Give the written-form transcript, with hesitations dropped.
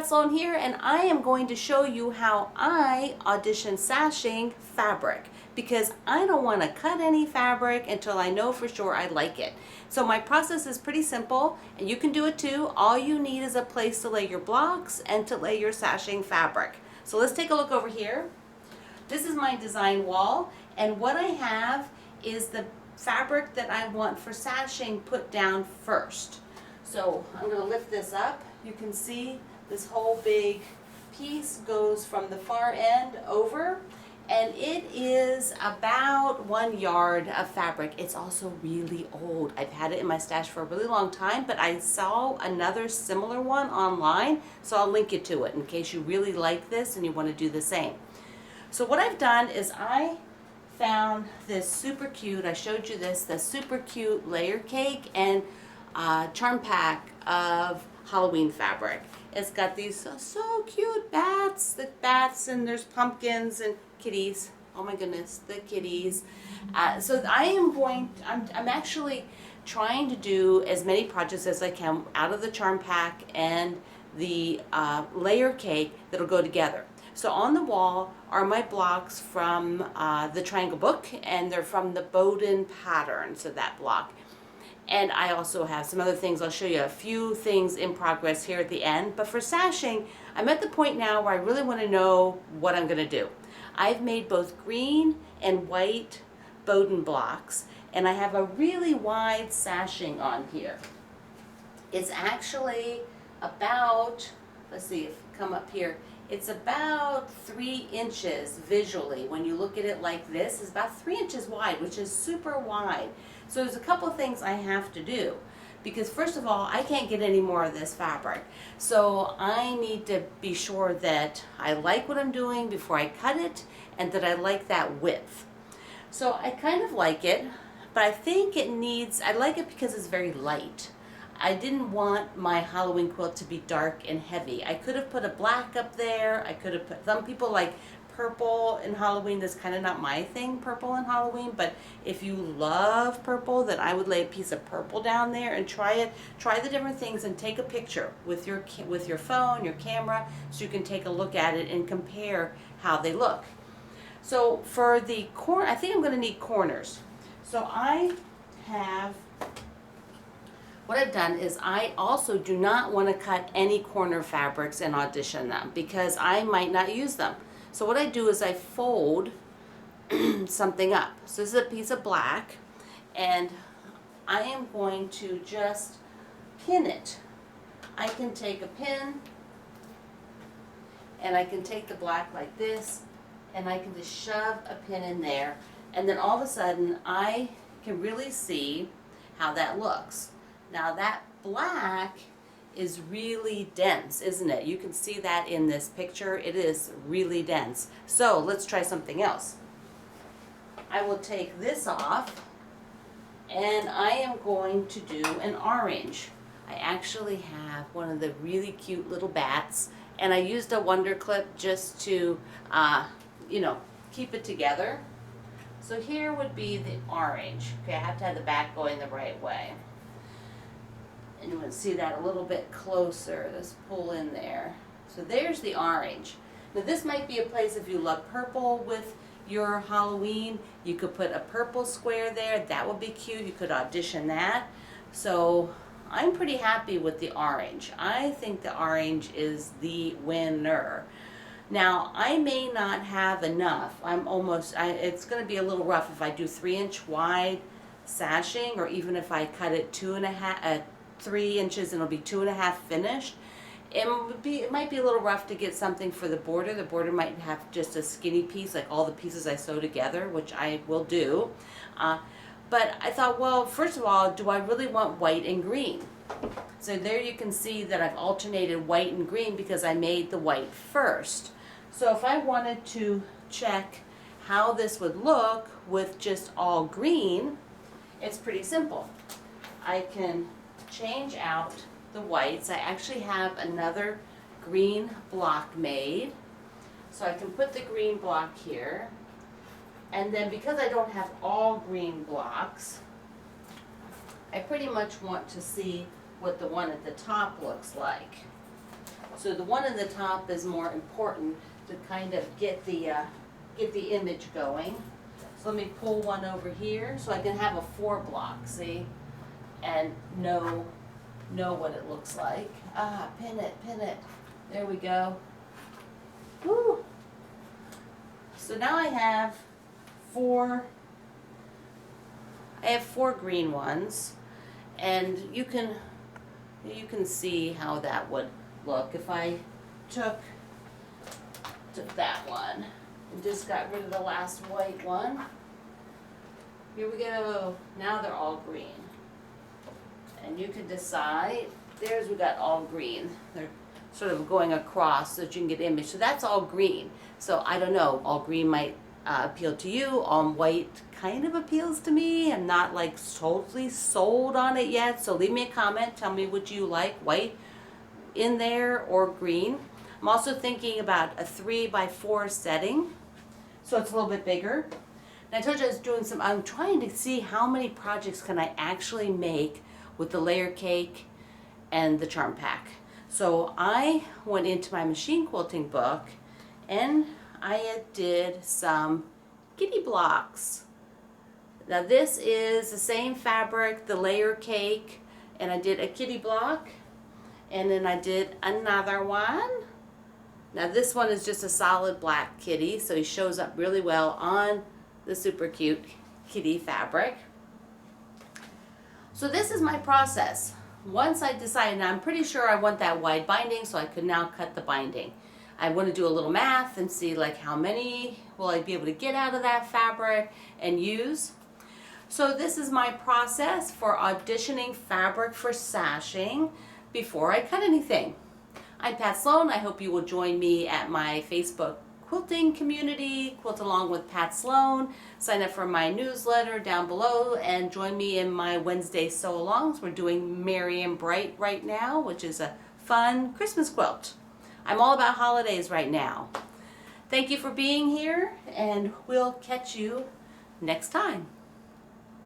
Cat Sloan here, and I am going to show you how I audition sashing fabric because I don't want to cut any fabric until I know for sure I like it. So my process is pretty simple, and you can do it too. All you need is a place to lay your blocks and to lay your sashing fabric. So let's take a look over here. This is my design wall, and what I have is the fabric that I want for sashing put down first. So I'm going to lift this up. You can see this whole big piece goes from the far end over, and it is about 1 yard of fabric. It's also really old. I've had it in my stash for a really long time, but I saw another similar one online, so I'll link you to it in case you really like this and you want to do the same. So what I've done is I found this super cute, I showed you this, the super cute layer cake and charm pack of Halloween fabric. It's got these so cute bats, and there's pumpkins and kitties. Oh my goodness, the kitties. So I'm actually trying to do as many projects as I can out of the charm pack and the layer cake that'll go together. So on the wall are my blocks from the Triangle book, and they're from the Bowden patterns of that block. And I also have some other things. I'll show you a few things in progress here at the end. But for sashing, I'm at the point now where I really want to know what I'm going to do. I've made both green and white Bowden blocks, and I have a really wide sashing on here. It's actually about, let's see, if come up here, it's about 3 inches visually. When you look at it like this, it's about 3 inches wide, which is super wide. So there's a couple of things I have to do, because first of all, I can't get any more of this fabric. So I need to be sure that I like what I'm doing before I cut it, and that I like that width. So I kind of like it, but I think it needs, I like it because it's very light. I didn't want my Halloween quilt to be dark and heavy. I could have put a black up there. I could have put, some people like purple in Halloween. That's kind of not my thing, purple in Halloween, but if you love purple, then I would lay a piece of purple down there and try it. Try the different things and take a picture with your phone, your camera, so you can take a look at it and compare how they look. So for the corner, I think I'm going to need corners. So what I've done is I also do not want to cut any corner fabrics and audition them because I might not use them. So what I do is I fold something up. So this is a piece of black, and I am going to just pin it. I can take a pin, and I can take the black like this, and I can just shove a pin in there, and then all of a sudden I can really see how that looks. Now that black is really dense, isn't it? You can see that in this picture. It is really dense. So let's try something else. I will take this off, and I am going to do an orange. I actually have one of the really cute little bats, and I used a wonder clip just to, keep it together. So here would be the orange. Okay, I have to have the back going the right way. And you want to see that a little bit closer. Let's pull in there. So there's the orange. Now this might be a place if you love purple with your Halloween. You could put a purple square there. That would be cute. You could audition that. So I'm pretty happy with the orange. I think the orange is the winner. Now I may not have enough. It's going to be a little rough if I do 3-inch wide sashing, or even if I cut it 3 inches and it'll be 2.5 finished. It might be a little rough to get something for the border. The border might have just a skinny piece, like all the pieces I sew together, which I will do. But I thought, well, first of all, do I really want white and green? So there you can see that I've alternated white and green because I made the white first. So if I wanted to check how this would look with just all green, it's pretty simple. I can change out the whites. I actually have another green block made, so I can put the green block here, and then because I don't have all green blocks, I pretty much want to see what the one at the top looks like. So the one in the top is more important to kind of get the image going. So let me pull one over here so I can have a 4 block, see, and know what it looks like. Ah, pin it. There we go. Woo! So now I have 4 green ones, and you can see how that would look if I took that one and just got rid of the last white one. Here we go. Now they're all green. And you can decide, there's, we got all green. They're sort of going across so that you can get image. So that's all green. So I don't know, all green might appeal to you. All white kind of appeals to me. I'm not like totally sold on it yet. So leave me a comment. Tell me what you like, white in there or green. I'm also thinking about a 3x4 setting. So it's a little bit bigger. And I told you I was doing I'm trying to see how many projects can I actually make with the layer cake and the charm pack. So I went into my machine quilting book and I did some kitty blocks. Now this is the same fabric, the layer cake, and I did a kitty block, and then I did another one. Now this one is just a solid black kitty, so he shows up really well on the super cute kitty fabric. So this is my process. Once I decide, and I'm pretty sure I want that wide binding, so I could now cut the binding. I want to do a little math and see like how many will I be able to get out of that fabric and use. So this is my process for auditioning fabric for sashing before I cut anything. I'm Pat Sloan. I hope you will join me at my Facebook quilting community, Quilt Along with Pat Sloan. Sign up for my newsletter down below and join me in my Wednesday sew-alongs. We're doing Merry and Bright right now, which is a fun Christmas quilt. I'm all about holidays right now. Thank you for being here, and we'll catch you next time.